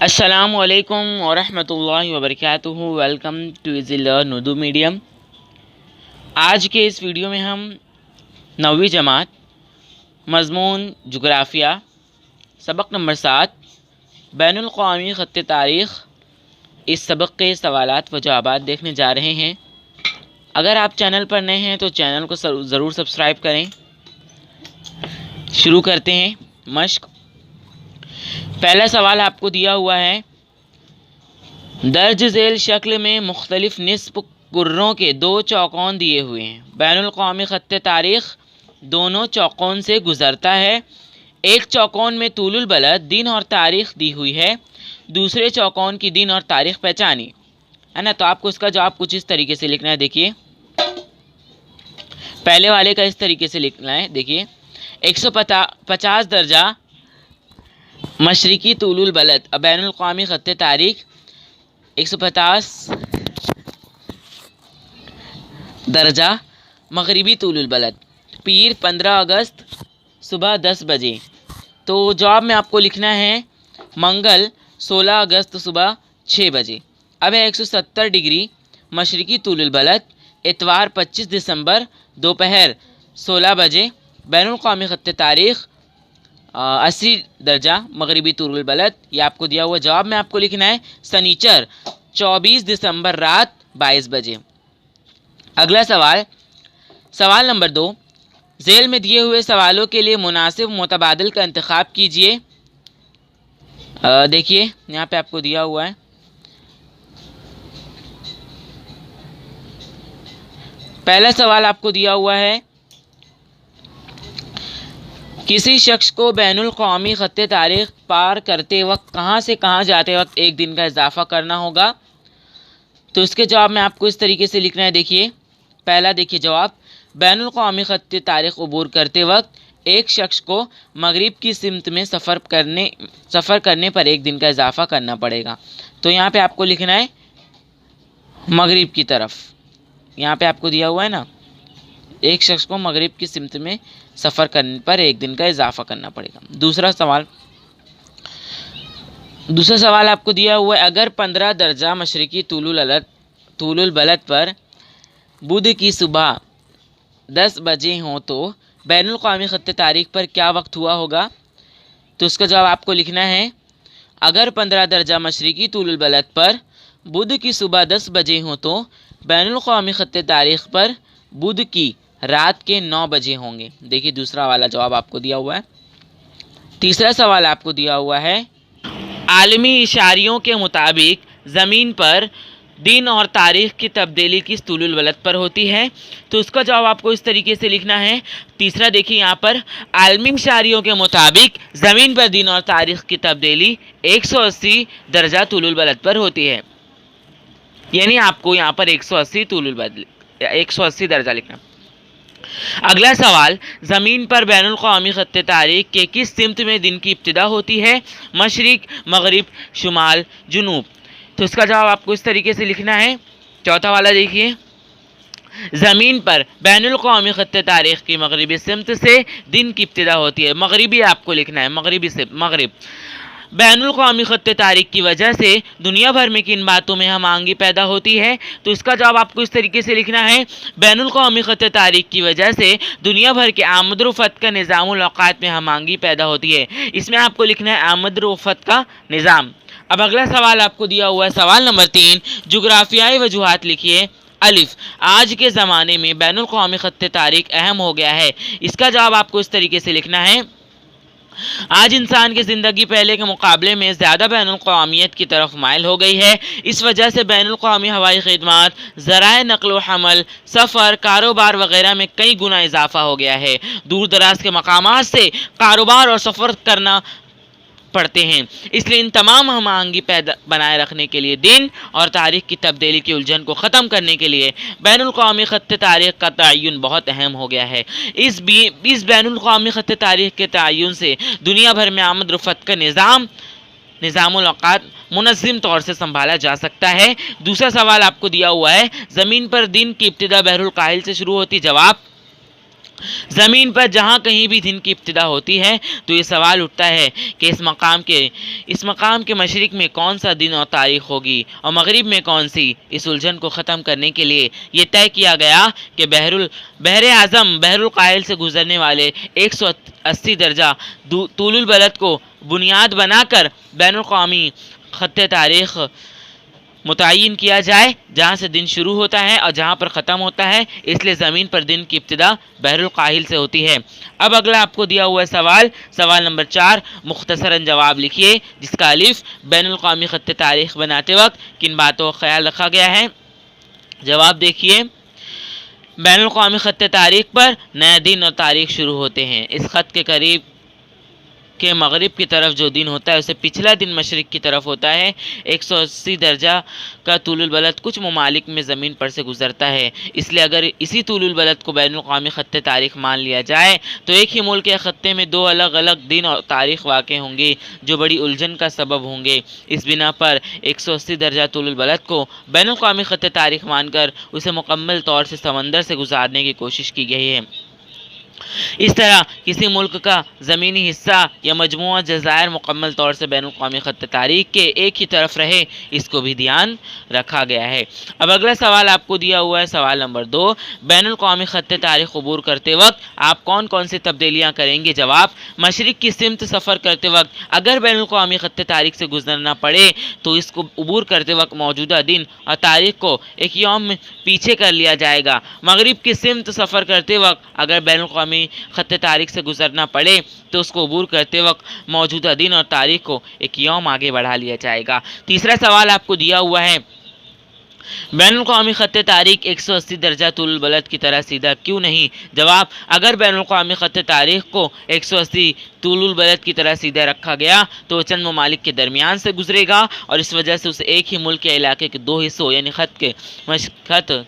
السلام علیکم ورحمۃ اللہ وبرکاتہ۔ Welcome too easy learn Urdu medium. آج کے اس ویڈیو میں ہم 9ویں جماعت مضمون جغرافیہ سبق نمبر 7 بین الاقوامی خط تاریخ اس سبق کے سوالات و جوابات دیکھنے جا رہے ہیں۔ اگر آپ چینل پر نئے ہیں تو چینل کو ضرور سبسکرائب کریں۔ شروع کرتے ہیں مشق۔ پہلا سوال آپ کو دیا ہوا ہے، درج ذیل شکل میں مختلف نصف کروں کے 2 چوکون دیے ہوئے ہیں۔ بین الاقوامی خط تاریخ دونوں چوکون سے گزرتا ہے۔ ایک چوکون میں طول البلد دن اور تاریخ دی ہوئی ہے، دوسرے چوکون کی دن اور تاریخ پہچانی ہے نا۔ تو آپ کو اس کا جواب کچھ اس طریقے سے لکھنا ہے۔ دیکھیے پہلے والے کا اس طریقے سے لکھنا ہے۔ دیکھیے 150 درجہ مشرقی طول البلد، بین الاقوامی خط تاریخ 150 درجہ مغربی طول البلد، پیر 15 اگست صبح 10 بجے۔ تو جواب میں آپ کو لکھنا ہے منگل 16 اگست صبح 6 بجے۔ اب ہے 170 ڈگری مشرقی طول البلد، اتوار 25 دسمبر دوپہر 16 بجے، بین الاقوامی خط تاریخ 80 درجہ مغربی طول البلد۔ یہ آپ کو دیا ہوا جواب میں آپ کو لکھنا ہے سنیچر 24 دسمبر رات 22 بجے۔ اگلا سوال نمبر 2، ذیل میں دیے ہوئے سوالوں کے لیے مناسب متبادل کا انتخاب کیجیے۔ دیکھیے یہاں پہ آپ کو دیا ہوا ہے، پہلا سوال آپ کو دیا ہوا ہے، کسی شخص کو بین الاقوامی خط تاریخ پار کرتے وقت کہاں سے کہاں جاتے وقت 1 دن کا اضافہ کرنا ہوگا۔ تو اس کے جواب میں آپ کو اس طریقے سے لکھنا ہے۔ دیکھیے پہلا دیکھیے جواب، بین الاقوامی خط تاریخ عبور کرتے وقت ایک شخص کو مغرب کی سمت میں سفر کرنے پر 1 دن کا اضافہ کرنا پڑے گا۔ تو یہاں پہ آپ کو لکھنا ہے مغرب کی طرف، یہاں پہ آپ کو دیا ہوا ہے نا، ایک شخص کو مغرب کی سمت میں سفر کرنے پر 1 دن کا اضافہ کرنا پڑے گا۔ دوسرا سوال آپ کو دیا ہوا ہے، اگر 15 درجہ مشرقی طول البلد پر بدھ کی صبح 10 بجے ہوں تو بین الاقوامی خط تاریخ پر کیا وقت ہوا ہوگا۔ تو اس کا جواب آپ کو لکھنا ہے، اگر 15 درجہ مشرقی طول البلد پر بدھ کی صبح 10 بجے ہوں تو بین الاقوامی خط تاریخ پر بدھ کی رات کے 9 بجے ہوں گے۔ دیکھیے دوسرا والا جواب آپ کو دیا ہوا ہے۔ تیسرا سوال آپ کو دیا ہوا ہے، عالمی اشاریوں کے مطابق زمین پر دن اور تاریخ کی تبدیلی کس طول البلد پر ہوتی ہے۔ تو اس کا جواب آپ کو اس طریقے سے لکھنا ہے۔ تیسرا دیکھیے یہاں پر، عالمی اشاریوں کے مطابق زمین پر دن اور تاریخ کی تبدیلی 180 درجہ طول البلد پر ہوتی ہے، یعنی آپ کو یہاں پر 180 درجہ لکھنا۔ اگلا سوال، زمین پر بین الاقوامی خط تاریخ کے کس سمت میں دن کی ابتدا ہوتی ہے، مشرق، مغرب، شمال، جنوب۔ تو اس کا جواب آپ کو اس طریقے سے لکھنا ہے۔ چوتھا والا دیکھیے، زمین پر بین الاقوامی خط تاریخ کی مغربی سمت سے دن کی ابتدا ہوتی ہے، مغربی آپ کو لکھنا ہے، مغرب۔ بین الاقوامی خط تاریخ کی وجہ سے دنیا بھر میں کن باتوں میں ہم آہنگی پیدا ہوتی ہے۔ تو اس کا جواب آپ کو اس طریقے سے لکھنا ہے، بین الاقوامی خط تاریخ کی وجہ سے دنیا بھر کے آمد و رفت کا نظام الاوقات میں ہم آہنگی پیدا ہوتی ہے۔ اس میں آپ کو لکھنا ہے آمد و رفت کا نظام۔ اب اگلا سوال آپ کو دیا ہوا ہے، سوال نمبر 3، جغرافیائی وجوہات لکھیے۔ الف، آج کے زمانے میں بین الاقوامی خط تاریخ اہم ہو گیا ہے۔ اس کا جواب آپ کو اس طریقے سے لکھنا ہے، آج انسان کی زندگی پہلے کے مقابلے میں زیادہ بین الاقوامیت کی طرف مائل ہو گئی ہے۔ اس وجہ سے بین الاقوامی ہوائی خدمات، ذرائع نقل و حمل، سفر، کاروبار وغیرہ میں کئی گنا اضافہ ہو گیا ہے۔ دور دراز کے مقامات سے کاروبار اور سفر کرنا پڑتے ہیں، اس لیے ان تمام ہم آہنگی بنائے رکھنے کے لیے دن اور تاریخ کی تبدیلی کی الجھن کو ختم کرنے کے لیے بین الاقوامی خط تاریخ کا تعین بہت اہم ہو گیا ہے۔ اس بین الاقوامی خط تاریخ کے تعین سے دنیا بھر میں آمد رفت کا نظام الاوقات منظم طور سے سنبھالا جا سکتا ہے۔ دوسرا سوال آپ کو دیا ہوا ہے، زمین پر دن کی ابتدا بحر الکاہل سے شروع ہوتی۔ جواب، زمین پر جہاں کہیں بھی دن کی ابتدا ہوتی ہے تو یہ سوال اٹھتا ہے کہ اس مقام کے مشرق میں کون سا دن اور تاریخ ہوگی اور مغرب میں کون سی۔ اس الجھن کو ختم کرنے کے لیے یہ طے کیا گیا کہ بحر اعظم بحر القاہل سے گزرنے والے 180 درجہ طول البلد کو بنیاد بنا کر بین الاقوامی خط تاریخ متعین کیا جائے، جہاں سے دن شروع ہوتا ہے اور جہاں پر ختم ہوتا ہے، اس لیے زمین پر دن کی ابتدا بحر القاہل سے ہوتی ہے۔ اب اگلا آپ کو دیا ہوا ہے سوال نمبر 4، مختصراً جواب لکھیے جس کا الف بین الاقوامی خط تاریخ بناتے وقت کن باتوں کا خیال رکھا گیا ہے۔ جواب دیکھیے، بین الاقوامی خط تاریخ پر نئے دن اور تاریخ شروع ہوتے ہیں۔ اس خط کے قریب کے مغرب کی طرف جو دن ہوتا ہے اسے پچھلا دن مشرق کی طرف ہوتا ہے۔ 180 درجہ کا طول البلد کچھ ممالک میں زمین پر سے گزرتا ہے، اس لیے اگر اسی طول البلد کو بین الاقوامی خط تاریخ مان لیا جائے تو ایک ہی ملک کے خطے میں دو الگ الگ دن اور تاریخ واقع ہوں گے جو بڑی الجھن کا سبب ہوں گے۔ اس بنا پر 180 درجہ طول البلد کو بین الاقوامی خط تاریخ مان کر اسے مکمل طور سے سمندر سے گزارنے کی کوشش کی گئی ہے۔ اس طرح کسی ملک کا زمینی حصہ یا مجموعہ جزائر مکمل طور سے بین الاقوامی خط تاریخ کے ایک ہی طرف رہے، اس کو بھی دھیان رکھا گیا ہے۔ اب اگلا سوال آپ کو دیا ہوا ہے سوال نمبر 2، بین الاقوامی خط تاریخ عبور کرتے وقت آپ کون کون سی تبدیلیاں کریں گے۔ جواب، مشرق کی سمت سفر کرتے وقت اگر بین الاقوامی خط تاریخ سے گزرنا پڑے تو اس کو عبور کرتے وقت موجودہ دن اور تاریخ کو ایک یوم میں پیچھے کر لیا جائے گا۔ مغرب کی سمت سفر کرتے وقت اگر بین الاقوامی خط تاریخ سے گزرنا پڑے تو اس کو عبور کرتے وقت موجودہ دن اور تاریخ کو ایک یوم آگے بڑھا لیا جائے گا۔ تیسرا سوال آپ کو دیا ہوا ہے، بین الاقوامی خط تاریخ 180 درجہ طول البلد کی طرح سیدھا کیوں نہیں۔ جواب، اگر بین الاقوامی خط تاریخ کو 180 طول البلد کی طرح سیدھا رکھا گیا تو وہ چند ممالک کے درمیان سے گزرے گا اور اس وجہ سے اسے ایک ہی ملک کے علاقے کے دو حصوں یعنی خط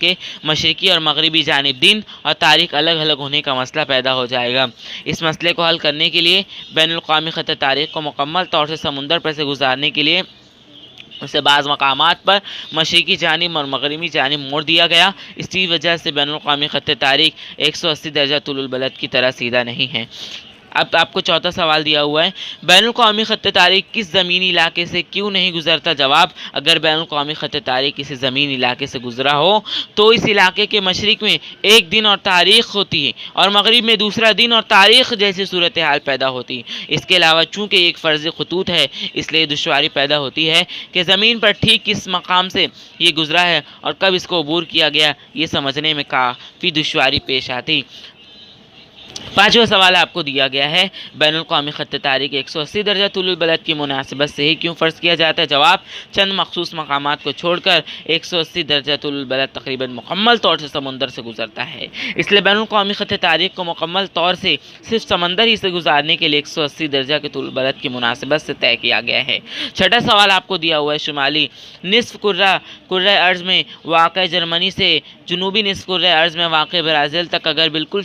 کے مشرقی اور مغربی جانب دن اور تاریخ الگ الگ ہونے کا مسئلہ پیدا ہو جائے گا۔ اس مسئلے کو حل کرنے کے لیے بین الاقوامی خط تاریخ کو مکمل طور سے سمندر پر سے گزارنے کے لیے اسے بعض مقامات پر مشرقی جانب اور مغربی جانب موڑ دیا گیا۔ اس کی وجہ سے بین الاقوامی خط تاریخ 180 درجہ طول البلد کی طرح سیدھا نہیں ہے۔ اب آپ کو چوتھا سوال دیا ہوا ہے، بین الاقوامی خط تاریخ کس زمینی علاقے سے کیوں نہیں گزرتا۔ جواب، اگر بین الاقوامی خط تاریخ کسی زمینی علاقے سے گزرا ہو تو اس علاقے کے مشرق میں ایک دن اور تاریخ ہوتی ہے اور مغرب میں دوسرا دن اور تاریخ جیسی صورتحال پیدا ہوتی ہے۔ اس کے علاوہ چونکہ ایک فرضی خطوط ہے اس لیے دشواری پیدا ہوتی ہے کہ زمین پر ٹھیک کس مقام سے یہ گزرا ہے اور کب اس کو عبور کیا گیا، یہ سمجھنے میں کافی دشواری پیش آتی۔ پانچواں سوال آپ کو دیا گیا ہے، بین الاقوامی خط تاریخ 180 درجہ طول البلد کی مناسبت سے ہی کیوں فرض کیا جاتا ہے۔ جواب، چند مخصوص مقامات کو چھوڑ کر 180 درجہ طول البلد تقریباً مکمل طور سے سمندر سے گزرتا ہے، اس لیے بین الاقوامی خط تاریخ کو مکمل طور سے صرف سمندر ہی سے گزارنے کے لیے 180 درجہ کے طول البلد کی مناسبت سے طے کیا گیا ہے۔ چھٹا سوال آپ کو دیا ہوا ہے، شمالی نصف کرۂ ارض میں واقع جرمنی سے جنوبی نصف کرۂ ارض میں واقع برازیل تک اگر بالکل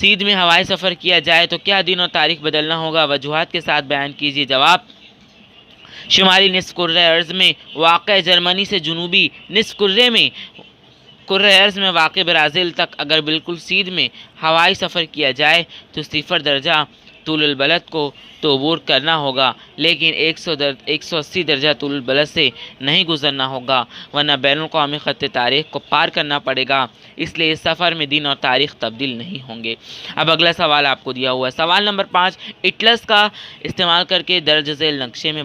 سیدھ میں ہوائی سفر کیا جائے تو کیا دن اور تاریخ بدلنا ہوگا، وجوہات کے ساتھ بیان کیجیے۔ جواب، شمالی نصف کرۂ ارض میں واقع جرمنی سے جنوبی نصف کرۂ ارض میں واقع برازیل تک اگر بالکل سیدھ میں ہوائی سفر کیا جائے تو 0 درجہ طول البلد کو تو عبور کرنا ہوگا لیکن 180 درجہ طول البلد سے نہیں گزرنا ہوگا، ورنہ بین الاقوامی خط تاریخ کو پار کرنا پڑے گا، اس لیے اس سفر میں دن اور تاریخ تبدیل نہیں ہوں گے۔ اب اگلا سوال آپ کو دیا ہوا ہے، سوال نمبر 5، اٹلس کا استعمال کر کے درج ذیل نقشے میں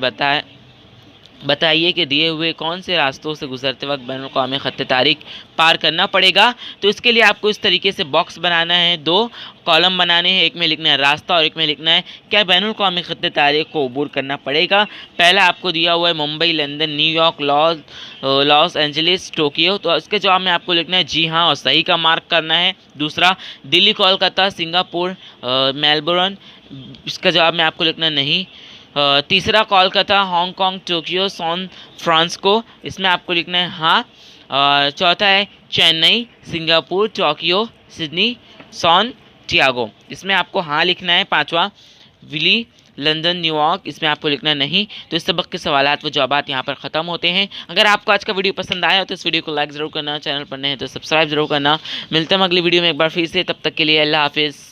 بتائیے کہ دیے ہوئے کون سے راستوں سے گزرتے وقت بین الاقوامی خط تاریخ پار کرنا پڑے گا۔ تو اس کے لیے آپ کو اس طریقے سے باکس بنانا ہے، 2 کالم بنانے ہیں، ایک میں لکھنا ہے راستہ اور ایک میں لکھنا ہے کیا بین الاقوامی خط تاریخ کو عبور کرنا پڑے گا۔ پہلا آپ کو دیا ہوا ہے Mumbai, London, New York, Los Angeles, Tokyo, تو اس کے جواب میں آپ کو لکھنا ہے جی ہاں اور صحیح کا مارک کرنا ہے۔ دوسرا، دلی، کولکتہ، سنگاپور، میلبورن، اس کا جواب میں آپ کو لکھنا نہیں۔ تیسرا، Kolkata, Hong Kong, Tokyo, San Francisco, اس میں آپ کو لکھنا ہے ہاں۔ چوتھا ہے چینئی، سنگاپور، ٹوکیو، سڈنی، سان ٹیاگو، اس میں آپ کو ہاں لکھنا ہے۔ پانچواں، ولی، لندن، نیو یارک، اس میں آپ کو لکھنا نہیں. تو اس سبق کے سوالات و جوابات یہاں پر ختم ہوتے ہیں. اگر آپ کو آج کا ویڈیو پسند آیا ہو تو اس ویڈیو کو لائک ضرور کرنا، چینل پر نئے ہیں تو سبسکرائب ضرور کرنا. ملتے ہیں اگلی ویڈیو میں ایک بار پھر سے، تب تک کے لیے اللہ حافظ.